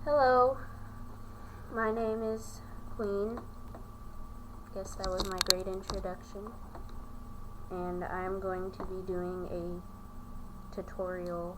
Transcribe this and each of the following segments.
Hello, my name is Queen. Guess that was my great introduction. And I'm going to be doing a tutorial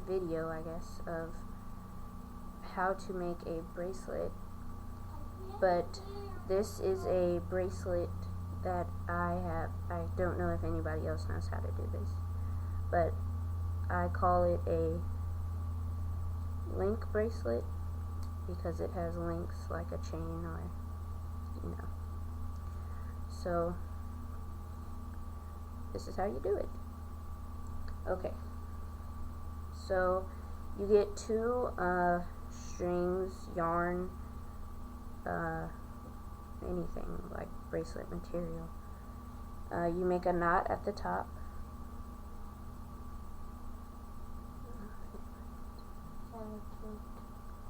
video, I guess, of how to make a bracelet. But this is a bracelet that I don't know if anybody else knows how to do this, but I call it a link bracelet because it has links like a chain, or so this is how you do it. Okay, so you get two strings, yarn, anything like bracelet material. You make a knot at the top.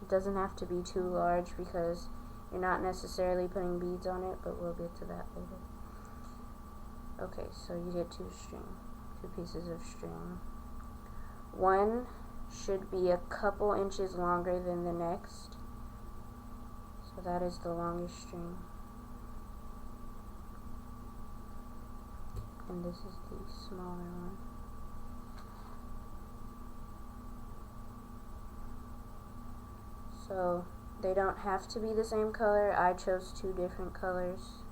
It doesn't have to be too large because you're not necessarily putting beads on it, but we'll get to that later. Okay, so you get two pieces of string. One should be a couple inches longer than the next, so that is the longest string, and this is the smaller one. So they don't have to be the same color. I chose two different colors,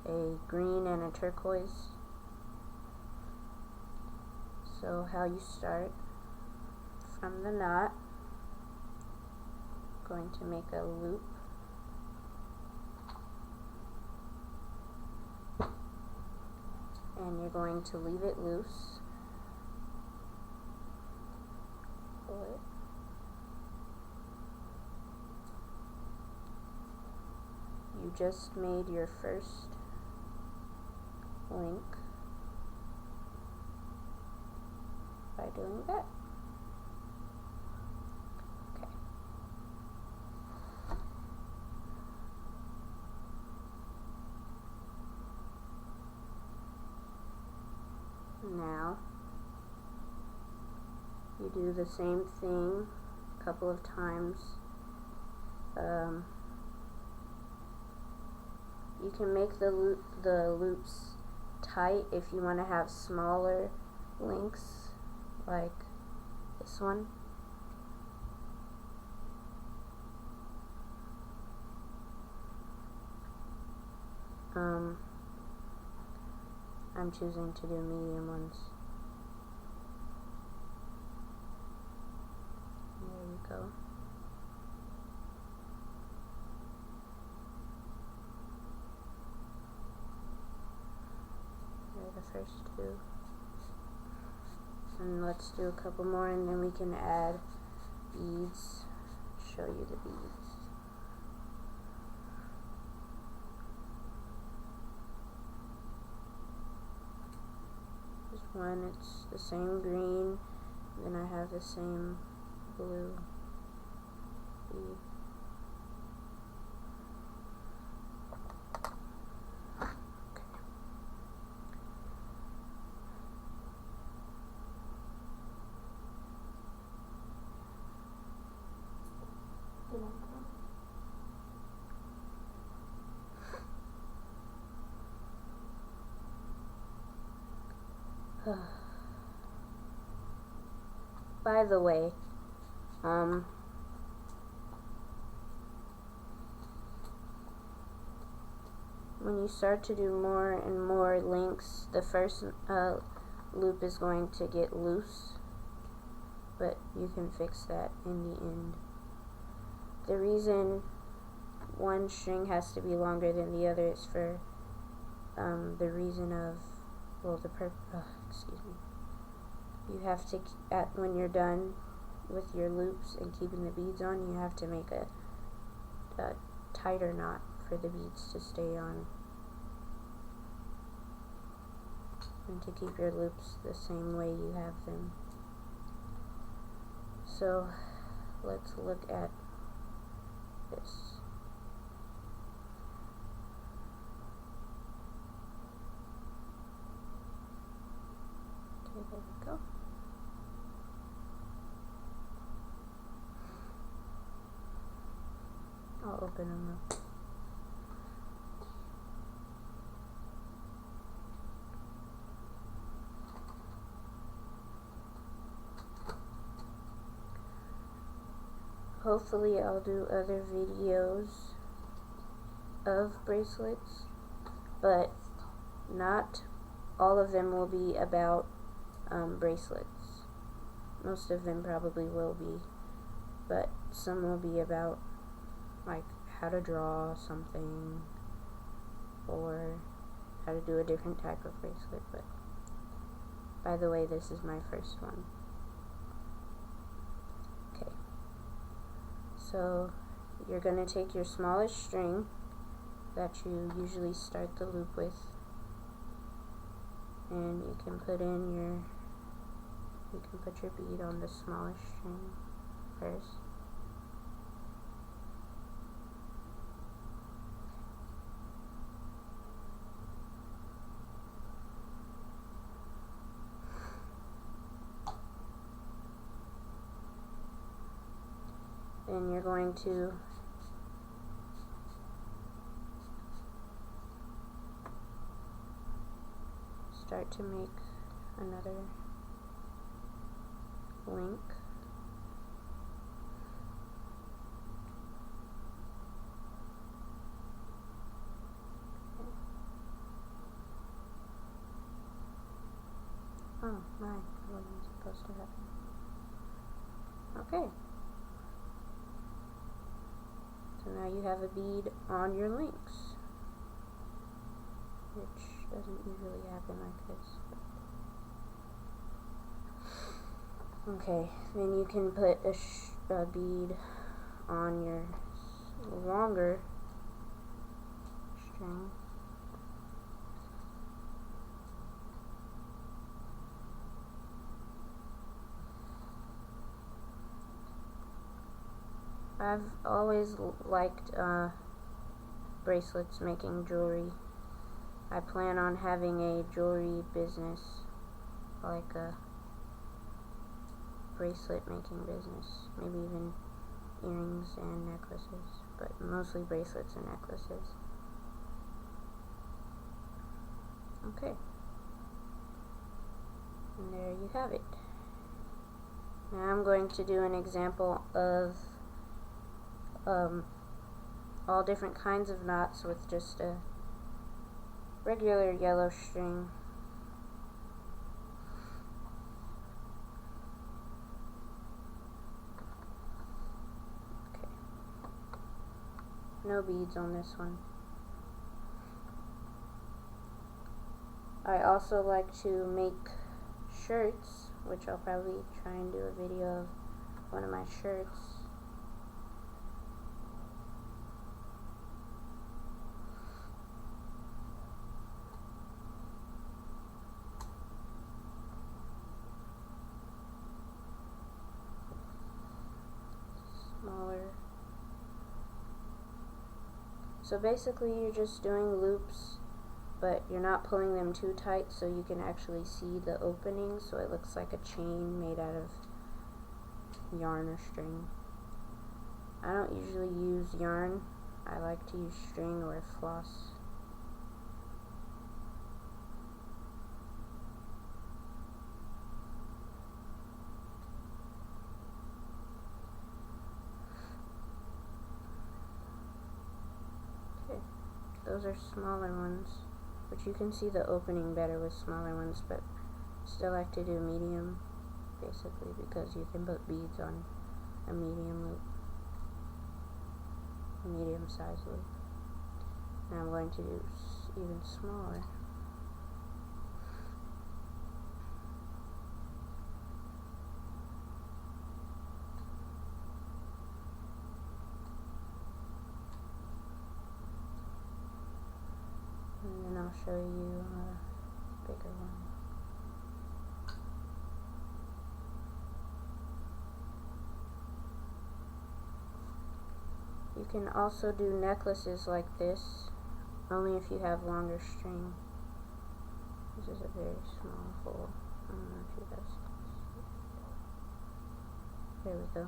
a green and a turquoise. So how you start, from the knot, going to make a loop, and you're going to leave it loose, pull it, you just made your first link by doing that. Okay. Now you do the same thing a couple of times. You can make the loops tight if you want to have smaller links, like this one. I'm choosing to do medium ones. There you go. The first two, and let's do a couple more, and then we can add beads, show you the beads. There's one, it's the same green, then I have the same blue bead. By the way, when you start to do more and more links, the first loop is going to get loose, but you can fix that in the end. The reason one string has to be longer than the other is for the reason of, well, excuse me. You have to, when you're done with your loops and keeping the beads on, you have to make a tighter knot for the beads to stay on, and to keep your loops the same way you have them. So let's look at this. Okay, there we go. I'll open them up. Hopefully I'll do other videos of bracelets, but not all of them will be about bracelets. Most of them probably will be, but some will be about like how to draw something or how to do a different type of bracelet. But by the way, this is my first one. Okay, so you're going to take your smallest string that you usually start the loop with, and you can put your bead on the smallest string first. Then you're going to start to make another link. Oh my, that wasn't supposed to happen. Okay. So now you have a bead on your links, which doesn't usually happen like this. Okay, then you can put a bead on your longer string. I've always liked bracelets, making jewelry. I plan on having a jewelry business, like a bracelet making business, maybe even earrings and necklaces, but mostly bracelets and necklaces. Okay, and there you have it. Now I'm going to do an example of all different kinds of knots with just a regular yellow string. Okay. No beads on this one. I also like to make shirts, which I'll probably try and do a video of one of my shirts. Smaller. So basically you're just doing loops, but you're not pulling them too tight, so you can actually see the opening, so it looks like a chain made out of yarn or string. I don't usually use yarn. I like to use string or floss. Okay, those are smaller ones, which you can see the opening better with smaller ones, but still like to do medium, basically, because you can put beads on a medium loop, a medium size loop. Now I'm going to do even smaller. And then I'll show you a bigger one. You can also do necklaces like this, only if you have longer string. This is a very small hole. I don't know if you guys can see it. There we go.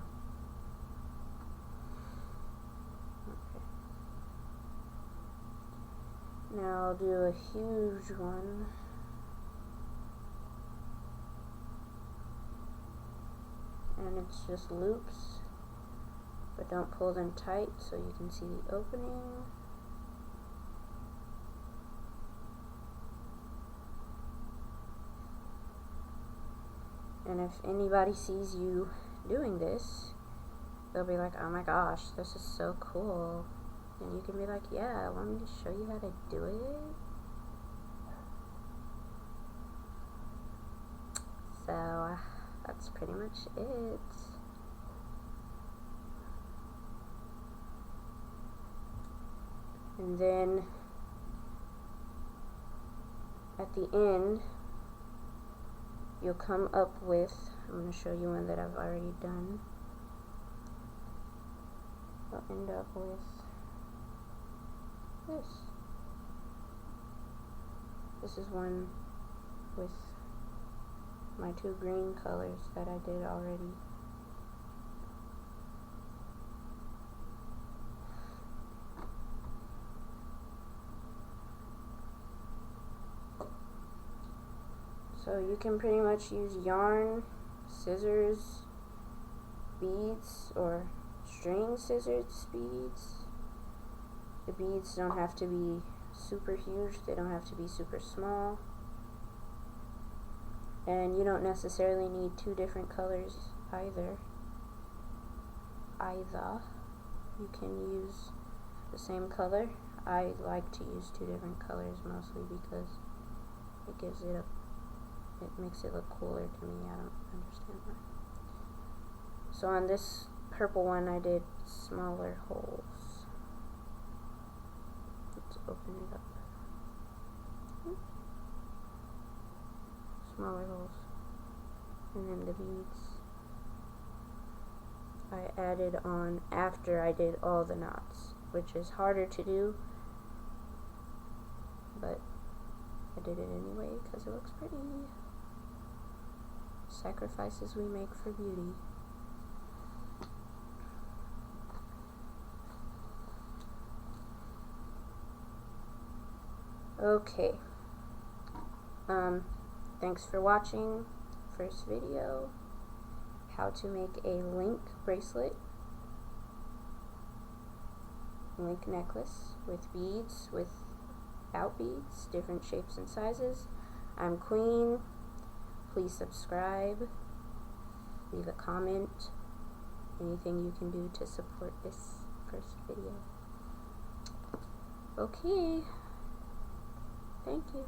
Okay. Now I'll do a huge one. And it's just loops, but don't pull them tight so you can see the opening. And if anybody sees you doing this, they'll be like, oh my gosh, this is so cool. And you can be like, yeah, want me to show you how to do it? So that's pretty much it. And then at the end, you'll come up with, I'm going to show you one that I've already done. You'll end up with this. This is one with my 2 green colors that I did already. So you can pretty much use yarn, scissors, beads, or string scissors beads. The beads don't have to be super huge, they don't have to be super small. And you don't necessarily need 2 different colors either. You can use the same color. I like to use 2 different colors mostly because it gives it it makes it look cooler to me. I don't understand why. So on this purple one I did smaller holes. Let's open it up. Smaller holes. And then the beads I added on after I did all the knots, which is harder to do, but I did it anyway because it looks pretty. Sacrifices we make for beauty. Okay. Thanks for watching. First video, how to make a link bracelet, link necklace with beads, without beads, different shapes and sizes. I'm Queen. Please subscribe, leave a comment, anything you can do to support this first video. Okay, thank you.